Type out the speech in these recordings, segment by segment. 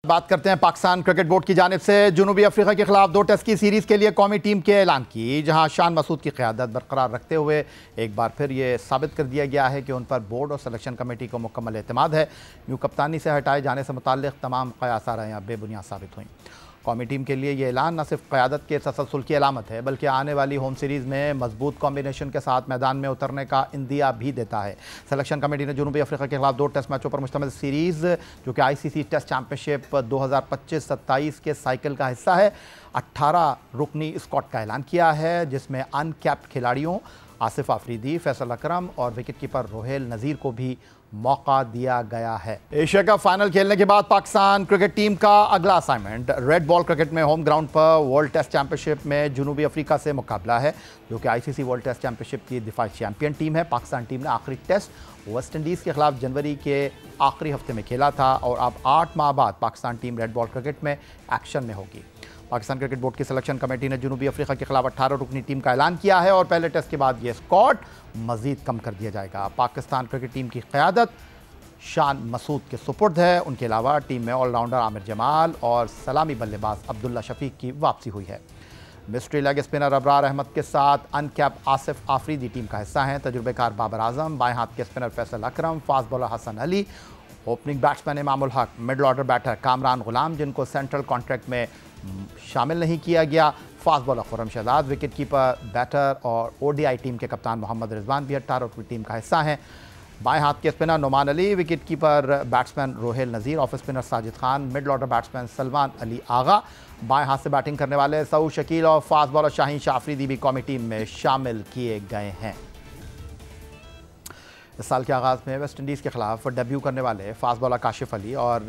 बात करते हैं पाकिस्तान क्रिकेट बोर्ड की जानिब से जुनूबी अफ्रीका के खिलाफ 2 टेस्ट की सीरीज़ के लिए कौमी टीम के ऐलान की, जहां शान मसूद की क़यादत बरकरार रखते हुए एक बार फिर ये साबित कर दिया गया है कि उन पर बोर्ड और सिलेक्शन कमेटी को मुकम्मल एतमाद है। यूँ कप्तानी से हटाए जाने से मुताल्लिक़ तमाम क़यासाराँ बेबुनियाद साबित हुई। कौमी टीम के लिए ये ऐलान न सिर्फ क़यादत के तसलसल की अलामत है, बल्कि आने वाली होम सीरीज़ में मजबूत कॉम्बिनेशन के साथ मैदान में उतरने का इंदिया भी देता है। सिलेक्शन कमेटी ने जुनूबी अफ्रीका के खिलाफ 2 टेस्ट मैचों पर मुश्तमिल सीरीज़, जो कि ICC टेस्ट चैंपियनशिप 2025-27 के साइकिल का हिस्सा है, 18 रुकनी स्क्वाड का ऐलान किया है, जिसमें अनकैप्ड खिलाड़ियों आसिफ आफरीदी, फैसल अकरम और विकेट कीपर रोहेल नज़ीर को भी मौका दिया गया है। एशिया कप फाइनल खेलने के बाद पाकिस्तान क्रिकेट टीम का अगला असाइनमेंट रेड बॉल क्रिकेट में होम ग्राउंड पर वर्ल्ड टेस्ट चैंपियनशिप में जुनूबी अफ्रीका से मुकाबला है, जो कि ICC वर्ल्ड टेस्ट चैंपियनशिप की दिफाई चैंपियन टीम है। पाकिस्तान टीम ने आखिरी टेस्ट वेस्ट इंडीज़ के खिलाफ जनवरी के आखिरी हफ्ते में खेला था और अब 8 माह बाद Pakistan team red ball cricket में एक्शन में होगी। पाकिस्तान क्रिकेट बोर्ड की सिलेक्शन कमेटी ने जुनूबी अफ्रीका के खिलाफ 18 रुकनी टीम का ऐलान किया है और पहले टेस्ट के बाद ये स्क्वाड मजीद कम कर दिया जाएगा। पाकिस्तान क्रिकेट टीम की क़यादत शान मसूद के सुपुर्द है। उनके अलावा टीम में ऑलराउंडर आमिर जमाल और सलामी बल्लेबाज अब्दुल्ला शफीक की वापसी हुई है। Mystery leg spinner Abrar Ahmed के साथ अनकैप आसिफ आफरीदी टीम का हिस्सा हैं। तजुर्बेकार बाबर आजम, बाएं हाथ के spinner Faisal Akram, fast bowler Hasan Ali, opening batsman Imamul Haq, middle order batter Kamran Ghulam, जिनको सेंट्रल कॉन्ट्रैक्ट में शामिल नहीं किया गया, fast bowler Khurram Shahzad, wicket keeper batter और ODI टीम के कप्तान मोहम्मद रिजवान भी 18 रुकनी टीम का हिस्सा हैं। बाएं हाथ के spinner Nauman Ali, wicket keeper batsman Rohail Nazir, off spinner Sajid Khan, middle order batsman Salman Ali Agha, बाएं हाथ से बैटिंग करने वाले सऊद शकील और फास्ट बॉलर शाहीन शाह अफरीदी भी कौमी टीम में शामिल किए गए हैं। इस साल के आगाज़ में वेस्ट इंडीज़ के खिलाफ डेब्यू करने वाले फास्ट बॉलर काशिफ अली और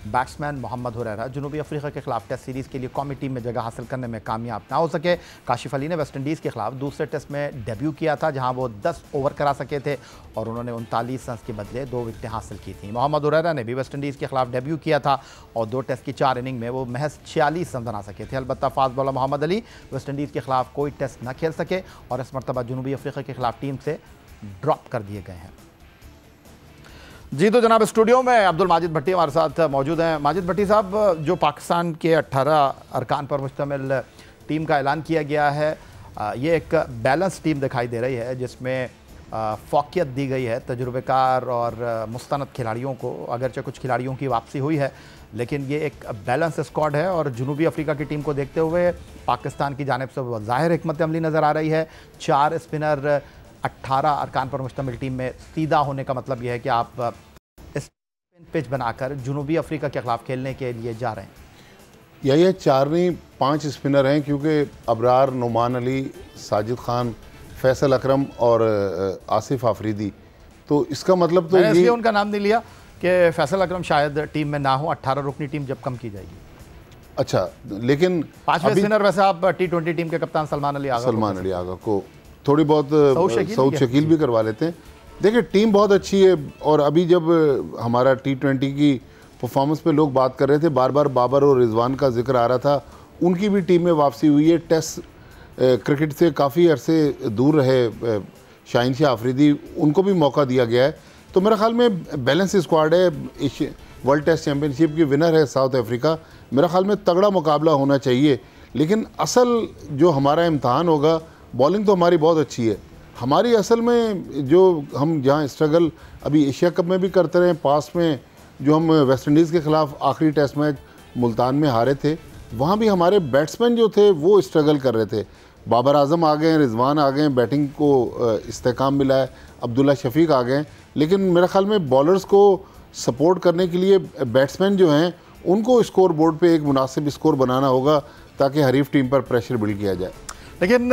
बैट्समैन मोहम्मद हुरैरा जुनूबी अफ्रीका के खिलाफ टेस्ट सीरीज़ के लिए कौमी टीम में जगह हासिल करने में कामयाब ना हो सके। काशिफ अली ने वेस्ट इंडीज़ के खिलाफ दूसरे टेस्ट में डेब्यू किया था, जहां वो 10 ओवर करा सके थे और उन्होंने 39 रन के बदले 2 विकेटें हासिल की थी। मोहम्मद हुरैरा ने भी वेस्ट इंडीज़ के खिलाफ डेब्यू किया था और 2 टेस्ट की 4 इनिंग में वो महज 46 रन बना सके थे। अलबत्ता fast bowler Mohammad Ali West Indies के खिलाफ कोई टेस्ट न खेल सके और इस मरतबा जुनूबी अफ्रीका के खिलाफ टीम से ड्रॉप कर दिए गए हैं। जी तो जनाब, स्टूडियो में अब्दुल माजिद भट्टी हमारे साथ मौजूद हैं। माजिद भट्टी साहब, जो पाकिस्तान के 18 अरकान पर मुश्तमिल टीम का ऐलान किया गया है, ये एक बैलेंस टीम दिखाई दे रही है, जिसमें फ़ौक़ियत दी गई है तजुर्बेकार और मुस्तनद खिलाड़ियों को। अगरचे कुछ खिलाड़ियों की वापसी हुई है, लेकिन ये एक बैलेंस स्क्वाड है और जुनूबी अफ्रीका की टीम को देखते हुए पाकिस्तान की जानिब से ज़ाहिर हिकमत अमली नज़र आ रही है। 4 स्पिनर 18 अरकान पर मुश्तमिल टीम में सीधा होने का मतलब यह है कि आप इस पिच बनाकर जुनूबी अफ्रीका के खिलाफ खेलने के लिए जा रहे हैं। ये 4 नहीं 5 स्पिनर हैं, क्योंकि अबरार, नुमान अली, साजिद खान, फैसल अकरम और आसिफ आफरीदी। तो इसका मतलब तो इसलिए उनका नाम नहीं लिया कि फैसल अकरम शायद टीम में ना हो, 18 रुकनी टीम जब कम की जाएगी। अच्छा, लेकिन 5वें स्पिनर वैसे आप T20 टीम के कप्तान सलमान अली आगा को थोड़ी बहुत सऊद शकील भी करवा लेते हैं। देखिए, टीम बहुत अच्छी है और अभी जब हमारा T20 की परफॉर्मेंस पे लोग बात कर रहे थे, बार बार बाबर और रिजवान का जिक्र आ रहा था, उनकी भी टीम में वापसी हुई है। टेस्ट क्रिकेट से काफ़ी अरसे दूर रहे शाहीन शाह अफरीदी, उनको भी मौका दिया गया है। तो मेरे ख्याल में बैलेंस स्क्वाड है। वर्ल्ड टेस्ट चैम्पियनशिप की विनर है साउथ अफ्रीका। मेरे ख्याल में तगड़ा मुकाबला होना चाहिए, लेकिन असल जो हमारा इम्तहान होगा, बॉलिंग तो हमारी बहुत अच्छी है। हमारी असल में जो हम जहाँ स्ट्रगल अभी एशिया कप में भी करते रहे, पास में जो हम वेस्ट इंडीज़ के ख़िलाफ़ आखिरी टेस्ट मैच मुल्तान में हारे थे, वहाँ भी हमारे बैट्समैन जो थे वो स्ट्रगल कर रहे थे। बाबर आजम आ गए, रिजवान आ गए, बैटिंग को इस्तेकाम मिला है, अब्दुल्ला शफीक आ गए, लेकिन मेरे ख्याल में बॉलर्स को सपोर्ट करने के लिए बैट्समैन जो हैं उनको स्कोर बोर्ड पर एक मुनासिब स्कोर बनाना होगा, ताकि हरीफ टीम पर प्रेशर बिल्ड किया जाए। लेकिन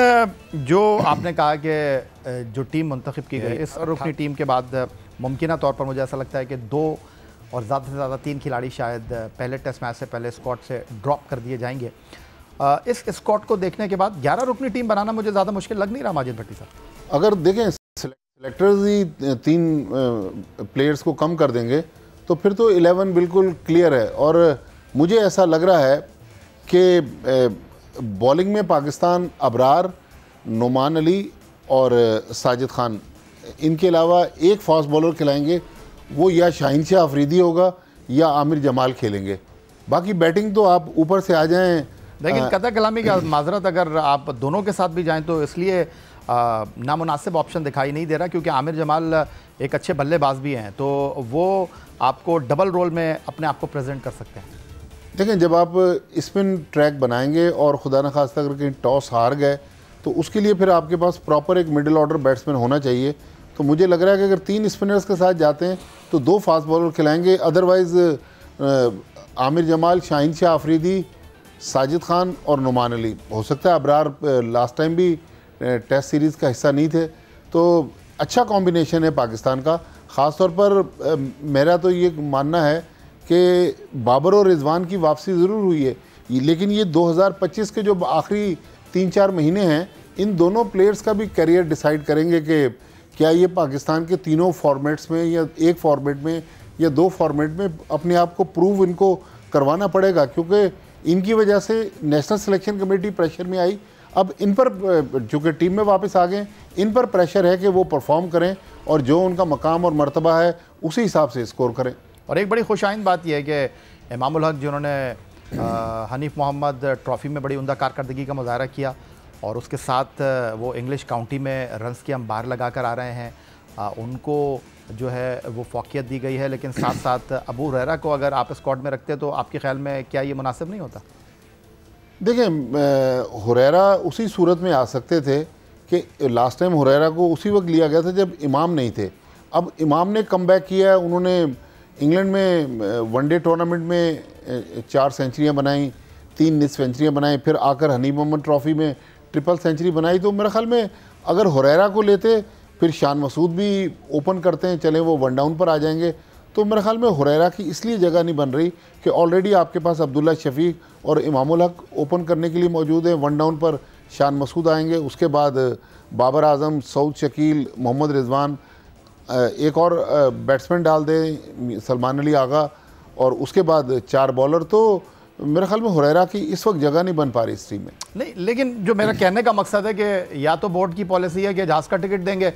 जो आपने कहा कि जो टीम मुंतखब की गई, इस रुकनी टीम के बाद मुमकिन तौर पर मुझे ऐसा लगता है कि 2 और ज़्यादा से ज़्यादा 3 खिलाड़ी शायद पहले टेस्ट मैच से पहले स्क्वाड से ड्रॉप कर दिए जाएंगे। इस स्क्वाड को देखने के बाद 11 रुकनी टीम बनाना मुझे ज़्यादा मुश्किल लग नहीं रहा माजिद भट्टी साहब। अगर देखें सेलेक्टर्स ही 3 प्लेयर्स को कम कर देंगे तो फिर तो 11 बिल्कुल क्लियर है। और मुझे ऐसा लग रहा है कि बॉलिंग में पाकिस्तान अबरार, नुमान अली और साजिद खान, इनके अलावा एक फास्ट बॉलर खिलाएंगे, वो या शाहीन शाह अफरीदी होगा या आमिर जमाल खेलेंगे। बाकी बैटिंग तो आप ऊपर से आ जाएं। लेकिन कतर कलामी का माजरत, अगर आप दोनों के साथ भी जाएं तो इसलिए नामुनासिब ऑप्शन दिखाई नहीं दे रहा, क्योंकि आमिर जमाल एक अच्छे बल्लेबाज भी हैं, तो वो आपको डबल रोल में अपने आप को प्रेजेंट कर सकते हैं। देखें, जब आप स्पिन ट्रैक बनाएंगे और खुदा न खास्ता अगर कहीं टॉस हार गए तो उसके लिए फिर आपके पास प्रॉपर एक मिडिल ऑर्डर बैट्समैन होना चाहिए। तो मुझे लग रहा है कि अगर 3 स्पिनर्स के साथ जाते हैं तो 2 फास्ट बॉलर खिलाएंगे। अदरवाइज़ आमिर जमाल, शाहीन शाह अफरीदी, साजिद खान और नुमान अली, हो सकता है अबरार लास्ट टाइम भी टेस्ट सीरीज़ का हिस्सा नहीं थे। तो अच्छा कॉम्बिनेशन है पाकिस्तान का। ख़ास तौर पर मेरा तो ये मानना है कि बाबर और रिजवान की वापसी ज़रूर हुई है, लेकिन ये 2025 के जो आखिरी 3-4 महीने हैं, इन दोनों प्लेयर्स का भी करियर डिसाइड करेंगे कि क्या ये पाकिस्तान के तीनों फॉर्मेट्स में या एक फॉर्मेट में या 2 फॉर्मेट में अपने आप को प्रूव इनको करवाना पड़ेगा, क्योंकि इनकी वजह से नेशनल सिलेक्शन कमेटी प्रेशर में आई। अब इन पर, चूँकि टीम में वापस आ गए, इन पर प्रेशर है कि वो परफॉर्म करें और जो उनका मकाम और मर्तबा है उसी हिसाब से स्कोर करें। और एक बड़ी खुशाइन बात यह है कि इमामुल हक, जिन्होंने हनीफ मोहम्मद ट्रॉफ़ी में बड़ी उम्दा कारकर्दगी का मुजाहरा किया और उसके साथ वो इंग्लिश काउंटी में रन्स की अंबार लगा कर आ रहे हैं, उनको जो है वो फ़ौक़ियत दी गई है। लेकिन साथ साथ अबू हुरैरा को अगर आप स्क्वाड में रखते तो आपके ख्याल में क्या ये मुनासिब नहीं होता? देखें, हुरैरा उसी सूरत में आ सकते थे कि लास्ट टाइम हुरैरा को उसी वक्त लिया गया था जब इमाम नहीं थे। अब इमाम ने कम बैक किया है, उन्होंने इंग्लैंड में वनडे टूर्नामेंट में 4 सेंचुरियाँ बनाई, 3 निस सेंचुरियाँ बनाई, फिर आकर हनीफ मोहम्मद ट्रॉफ़ी में ट्रिपल सेंचुरी बनाई। तो मेरे ख्याल में अगर हुरैरा को लेते, फिर शान मसूद भी ओपन करते हैं, चले वो 1 डाउन पर आ जाएंगे, तो मेरे ख्याल में हुरैरा की इसलिए जगह नहीं बन रही कि ऑलरेडी आपके पास अब्दुल्ला शफीक और इमामुल हक ओपन करने के लिए मौजूद है। 1 डाउन पर शान मसूद आएंगे, उसके बाद बाबर आजम, सऊद शकील, मोहम्मद रिजवान, एक और बैट्समैन डाल दें, सलमान अली आगा, और उसके बाद 4 बॉलर। तो मेरे ख्याल में हुरैरा की इस वक्त जगह नहीं बन पा रही इस टीम में। नहीं, लेकिन जो मेरा कहने का मकसद है कि या तो बोर्ड की पॉलिसी है कि जहाज़ का टिकट देंगे,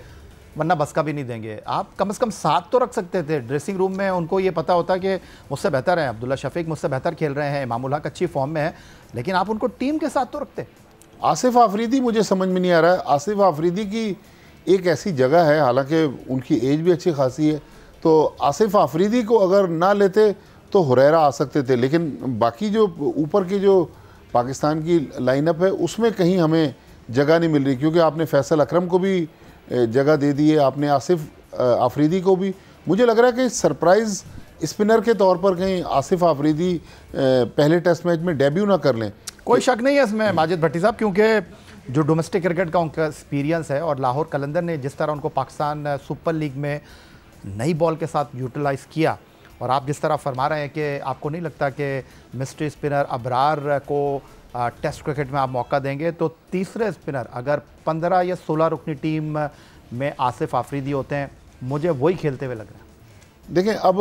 वरना बस का भी नहीं देंगे। आप कम से कम 7 तो रख सकते थे ड्रेसिंग रूम में। उनको ये पता होता कि मुझसे बेहतर है, अब्दुल्ला शफीक मुझसे बेहतर खेल रहे हैं, इमामुल हक अच्छी फॉर्म में है, लेकिन आप उनको टीम के साथ तो रखते। आसिफ आफरीदी मुझे समझ में नहीं आ रहा है। आसिफ आफरीदी की एक ऐसी जगह है, हालांकि उनकी एज भी अच्छी खासी है, तो आसिफ आफरीदी को अगर ना लेते तो हुरैरा आ सकते थे। लेकिन बाकी जो ऊपर की जो पाकिस्तान की लाइनअप है उसमें कहीं हमें जगह नहीं मिल रही, क्योंकि आपने फैसल अकरम को भी जगह दे दी है, आपने आसिफ आफरीदी को भी। मुझे लग रहा है कि सरप्राइज़ स्पिनर के तौर पर कहीं आसिफ आफरीदी पहले टेस्ट मैच में डेब्यू ना कर लें। कोई शक नहीं है इसमें माजिद भट्टी साहब, क्योंकि जो डोमेस्टिक क्रिकेट का उनका एक्सपीरियंस है और लाहौर कलंदर ने जिस तरह उनको पाकिस्तान सुपर लीग में नई बॉल के साथ यूटिलाइज़ किया, और आप जिस तरह फरमा रहे हैं कि आपको नहीं लगता कि मिस्ट्री स्पिनर अबरार को टेस्ट क्रिकेट में आप मौका देंगे, तो तीसरे स्पिनर अगर 15 या 16 रुकनी टीम में आसिफ आफरीदी होते हैं, मुझे वही खेलते हुए लग रहा है। देखें, अब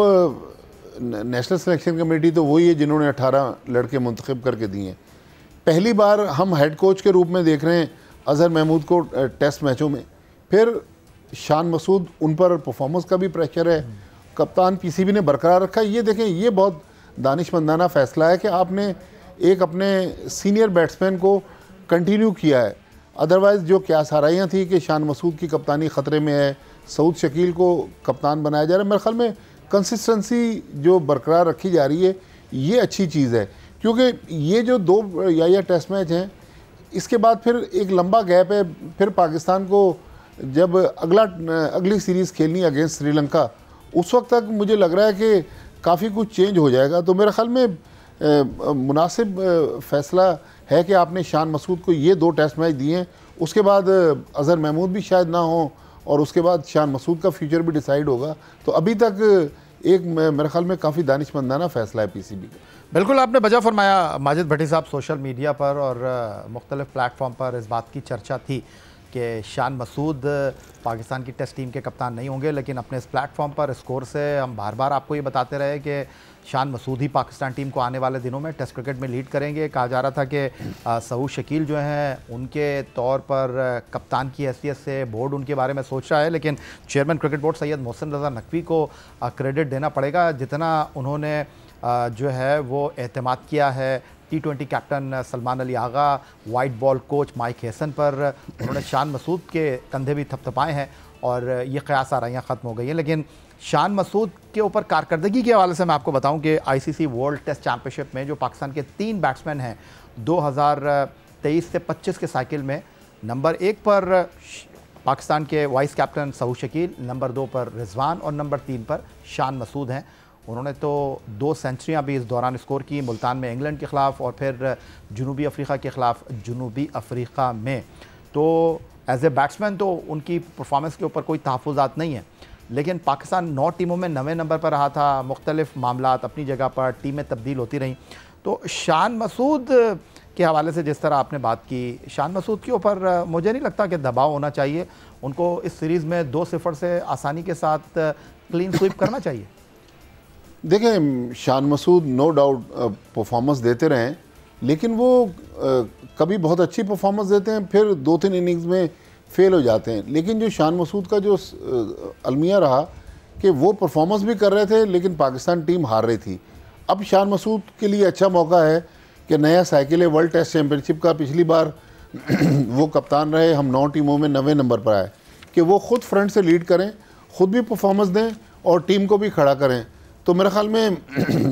नेशनल सिलेक्शन कमेटी तो वही है जिन्होंने 18 लड़के मुंतखब करके दिए हैं। पहली बार हम हेड कोच के रूप में देख रहे हैं अजहर महमूद को टेस्ट मैचों में। फिर शान मसूद, उन पर परफॉर्मेंस का भी प्रेशर है, कप्तान पीसीबी ने बरकरार रखा। ये देखें, ये बहुत दानिशमंदाना फ़ैसला है कि आपने एक अपने सीनियर बैट्समैन को कंटिन्यू किया है। अदरवाइज़ जो क्या साराइयाँ थी कि शान मसूद की कप्तानी ख़तरे में है, सऊद शकील को कप्तान बनाया जा रहा है, मेरे ख्याल में कंसिस्टेंसी जो बरकरार रखी जा रही है ये अच्छी चीज़ है। क्योंकि ये जो 2 या टेस्ट मैच हैं, इसके बाद फिर एक लंबा गैप है। फिर पाकिस्तान को जब अगली सीरीज़ खेलनी है अगेंस्ट श्रीलंका, उस वक्त तक मुझे लग रहा है कि काफ़ी कुछ चेंज हो जाएगा। तो मेरे ख्याल में मुनासिब फ़ैसला है कि आपने शान मसूद को ये 2 टेस्ट मैच दिए हैं, उसके बाद अजहर महमूद भी शायद ना हो और उसके बाद शान मसूद का फ्यूचर भी डिसाइड होगा। तो अभी तक एक मेरे ख्याल में काफ़ी दानिशमंदाना फ़ैसला है पीसीबी का। बिल्कुल आपने वजह फरमाया माजिद भट्टी साहब। सोशल मीडिया पर और मुख्तलिफ प्लेटफॉर्म पर इस बात की चर्चा थी कि शान मसूद पाकिस्तान की टेस्ट टीम के कप्तान नहीं होंगे, लेकिन अपने इस प्लेटफॉर्म पर स्कोर से हम बार बार आपको ये बताते रहे कि शान मसूद ही पाकिस्तान टीम को आने वाले दिनों में टेस्ट क्रिकेट में लीड करेंगे। कहा जा रहा था कि सऊद शकील जो हैं उनके तौर पर कप्तान की हैसियत से बोर्ड उनके बारे में सोच रहा है, लेकिन chairman cricket board Syed Mohsin Raza Naqvi को क्रेडिट देना पड़ेगा। जितना उन्होंने जो है वो एतमाद किया है T20 captain Salman Ali Agha, white ball coach Mike Hesson पर उन्होंने शान मसूद के कंधे भी थपथपाए हैं और ये क़यास आराइयाँ ख़त्म हो गई हैं। लेकिन शान मसूद के ऊपर कारकर्दगी के हवाले से मैं आपको बताऊं कि ICC वर्ल्ड टेस्ट चैम्पियनशिप में जो पाकिस्तान के 3 बैट्समैन हैं 2023 से 25 के साइकिल में, नंबर 1 पर पाकिस्तान के वाइस कैप्टन सहूर शकील, नंबर 2 पर रिजवान और नंबर 3 पर शान मसूद हैं। उन्होंने तो 2 सेंचुरियाँ भी इस दौरान स्कोर की, मुल्तान में इंग्लैंड के ख़िलाफ़ और फिर जनूबी अफ्रीका के ख़िलाफ़ जनूबी अफ्रीका में। तो एज ए बैट्समैन तो उनकी परफॉर्मेंस के ऊपर कोई तहफ़्फ़ुज़ात नहीं है, लेकिन पाकिस्तान 9 टीमों में 9वें नंबर पर रहा था, मुख्तलिफ मामलात अपनी जगह पर, टीमें तब्दील होती रहीं। तो शान मसूद के हवाले से जिस तरह आपने बात की, शान मसूद के ऊपर मुझे नहीं लगता कि दबाव होना चाहिए, उनको इस सीरीज़ में 2-0 से आसानी के साथ क्लीन स्वीप करना चाहिए। देखें, Shan Masood no doubt performance देते रहें, लेकिन वो कभी बहुत अच्छी परफॉर्मेंस देते हैं, फिर 2-3 इनिंग्स में फेल हो जाते हैं। लेकिन जो शान मसूद का जो अलमिया रहा कि वो परफॉर्मेंस भी कर रहे थे लेकिन पाकिस्तान टीम हार रही थी। अब शान मसूद के लिए अच्छा मौका है कि नया साइकिल है वर्ल्ड टेस्ट चैम्पियनशिप का। पिछली बार वो कप्तान रहे, हम 9 टीमों में 9वें नंबर पर आए, कि वो ख़ुद फ्रंट से लीड करें, ख़ुद भी परफॉर्मेंस दें और टीम को भी खड़ा करें। तो मेरे ख्याल में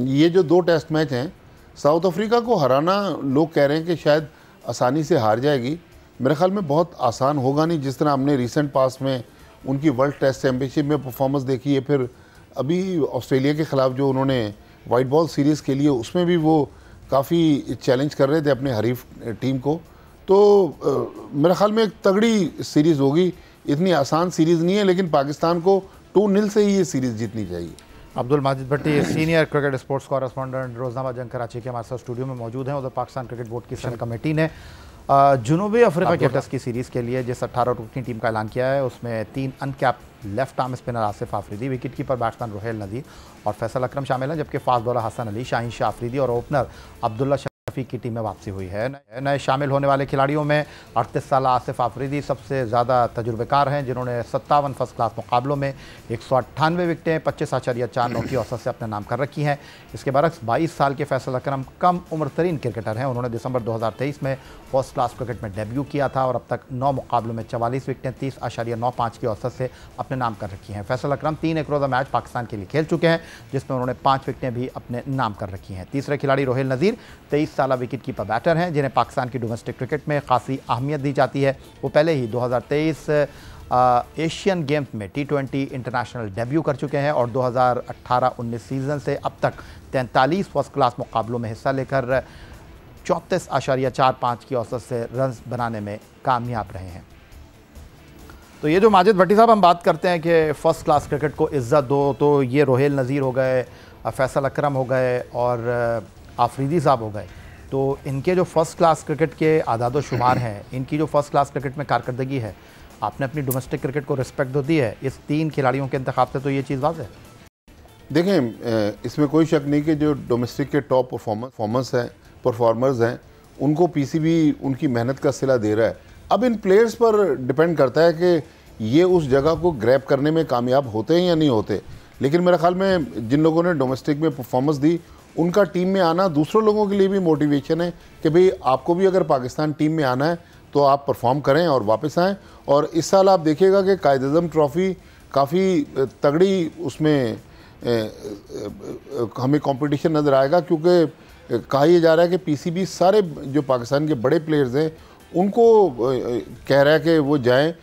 ये जो 2 टेस्ट मैच हैं, साउथ अफ्रीका को हराना लोग कह रहे हैं कि शायद आसानी से हार जाएगी, मेरे ख्याल में बहुत आसान होगा नहीं। जिस तरह हमने रिसेंट पास में उनकी वर्ल्ड टेस्ट चैम्पियनशिप में परफॉर्मेंस देखी है, फिर अभी ऑस्ट्रेलिया के ख़िलाफ़ जो उन्होंने वाइट बॉल सीरीज़ के लिए उसमें भी वो काफ़ी चैलेंज कर रहे थे अपने हरीफ टीम को। तो मेरे ख्याल में एक तगड़ी सीरीज़ होगी, इतनी आसान सीरीज़ नहीं है, लेकिन पाकिस्तान को 2-0 से ही ये सीरीज़ जीतनी चाहिए। अब्दुल माजिद भट्टी, सीनियर क्रिकेट स्पोर्ट्स कॉरेस्पॉन्डेंट, रोज़नामा जंग कराची के हमारे साथ स्टूडियो में मौजूद हैं। उधर पाकिस्तान क्रिकेट बोर्ड की सन कमेटी ने जनूबी अफ्रीका के टेस्ट की सीरीज़ के लिए जिस 18 रुकनी टीम का ऐलान किया है, उसमें 3 uncapped left arm spinner Asif Afridi, wicket keeper batsman Rohail Nazir और फैसल अकरम शामिल हैं, जबकि फास्ट बॉलर हसन अली, शाहीन शाह अफरीदी और ओपनर अब्दुल्ला शफीक की टीम में वापसी हुई है। नए शामिल होने वाले खिलाड़ियों में 38 साल आसिफ आफरीदी सबसे ज़्यादा तजुर्बेकार हैं, जिन्होंने 57 फर्स्ट क्लास मुकाबलों में 198 विकेटें 25.49 की औसत से अपने नाम कर रखी हैं। इसके बरक्स 22 साल के फैसल अकरम कम उम्र तरीन क्रिकेटर हैं। उन्होंने दिसंबर 2023 में फर्स्ट क्लास क्रिकेट में डेब्यू किया था और अब तक 9 मुकाबलों में 44 विकेटें 30.95 की औसत से अपने नाम कर रखी हैं। फैसल अकरम 3 एक रोज़ा मैच पाकिस्तान के लिए खेल चुके हैं, जिसमें उन्होंने 5 विकेटें भी अपने नाम कर रखी हैं। तीसरे खिलाड़ी रोहेल नज़ीर 23 साल विकेट कीपर बैटर हैं, जिन्हें पाकिस्तान की डोमेस्टिक क्रिकेट में खासी अहमियत दी जाती है। वो पहले ही 2023 एशियन गेम्स में T20 इंटरनेशनल डेब्यू कर चुके हैं और 2018-19 सीज़न से अब तक 43 फर्स्ट क्लास मुकाबलों में हिस्सा लेकर 34.45 की औसत से रन बनाने में कामयाब रहे हैं। तो ये जो माजिद भट्टी साहब हम बात करते हैं कि फ़र्स्ट क्लास क्रिकेट को इज़्ज़त दो, तो ये रोहेल नज़ीर हो गए, फैसल अकरम हो गए और आफरीदी साहब हो गए। तो इनके जो फ़र्स्ट क्लास क्रिकेट के आदाद शुमार हैं, इनकी जो फ़र्स्ट क्लास क्रिकेट में कारकर्दगी है, आपने अपनी डोमेस्टिक क्रिकेट को रिस्पेक्ट तो दी है, इस 3 खिलाड़ियों के इंतखाब से तो ये चीज़ वाज़ेह है। देखें, इसमें कोई शक नहीं कि जो डोमेस्टिक के टॉप परफॉर्मर्स हैं उनको PCB उनकी मेहनत का सिला दे रहा है। अब इन प्लेयर्स पर डिपेंड करता है कि ये उस जगह को ग्रैब करने में कामयाब होते हैं या नहीं होते। लेकिन मेरे ख्याल में जिन लोगों ने डोमेस्टिक में परफॉर्मेंस दी, उनका टीम में आना दूसरों लोगों के लिए भी मोटिवेशन है कि भाई आपको भी अगर पाकिस्तान टीम में आना है तो आप परफॉर्म करें और वापस आएँ। और इस साल आप देखिएगा कि कायद-ए-आज़म ट्रॉफ़ी काफ़ी तगड़ी उसमें हमें कंपटीशन नज़र आएगा, क्योंकि कहा यह जा रहा है कि PCB सारे जो पाकिस्तान के बड़े प्लेयर्स हैं उनको कह रहा है कि वो जाएं,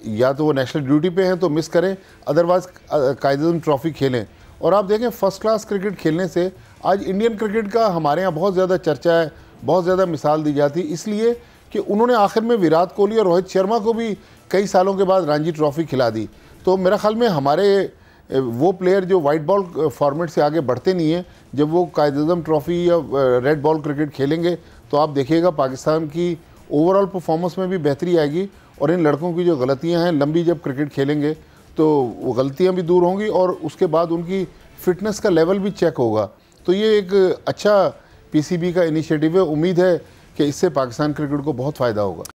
या तो वो नेशनल ड्यूटी पे हैं तो मिस करें, अदरवाइज़ कायद-ए-आज़म ट्रॉफ़ी खेलें। और आप देखें, फ़र्स्ट क्लास क्रिकेट खेलने से आज इंडियन क्रिकेट का हमारे यहाँ बहुत ज़्यादा चर्चा है, बहुत ज़्यादा मिसाल दी जाती है, इसलिए कि उन्होंने आखिर में विराट कोहली और रोहित शर्मा को भी कई सालों के बाद रणजी ट्रॉफ़ी खिला दी। तो मेरा ख्याल में हमारे वो प्लेयर जो वाइट बॉल फॉर्मेट से आगे बढ़ते नहीं हैं, जब वो कायद-ए-आज़म ट्रॉफ़ी या रेड बॉल क्रिकेट खेलेंगे तो आप देखिएगा पाकिस्तान की ओवरऑल परफॉर्मेंस में भी बेहतरी आएगी। और इन लड़कों की जो गलतियां हैं, लंबी जब क्रिकेट खेलेंगे तो वो गलतियां भी दूर होंगी और उसके बाद उनकी फ़िटनेस का लेवल भी चेक होगा। तो ये एक अच्छा PCB का इनिशिएटिव है। उम्मीद है कि इससे पाकिस्तान क्रिकेट को बहुत फ़ायदा होगा।